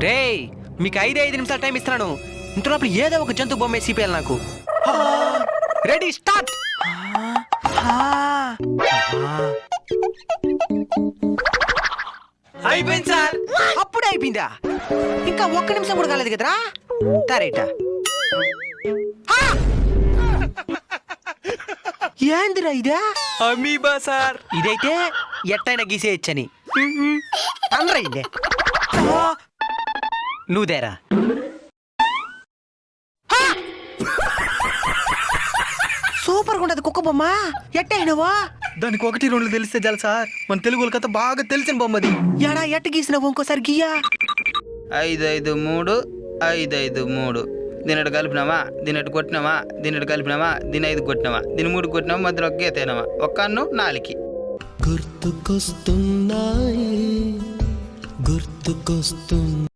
రేయ్ మీకు 5 నిమిషాలు టైం ఇస్తున్నాను. ఇంతలోపల ఏదో ఒక జంతు బొమ్మ సిపిఎల్ నాకు. Ready start. అయిపోయింది సార్. అప్పుడే అయిపోయిందా? ఇంకా 1 నిమిషం కూడా కాలేదు కదరా. తారేట ఏందిరా ఇదా? Amoeba sir. ఇదైతే ఎట్టైనా గీసేయచ్చని అందరైందే. నువ్వుదేరా. సూపర్ గా ఉంటది కుక్క బొమ్మ. ఎట్టయినవా? దానికి 1, 2 తెలిస్తే చాలు సార్. మన తెలుగు కథ బాగా తెలిసిన బొమ్మది. ఎడా ఎట్ట గీసినావు? ఇంకోసారి గీయా. 5, 5, 3 5, 5, 3 దీని కలిపినామా, దీని కొట్టినామా, దీని కలిపినామా, దీని 5 కొట్టినామా, దీని 3 కొట్టినామా, మధ్యలో ఒక గీతేనామా, ఒక్క అన్ను 4కి. గుర్తుకొస్తున్నాయి గుర్తుకొస్తున్నా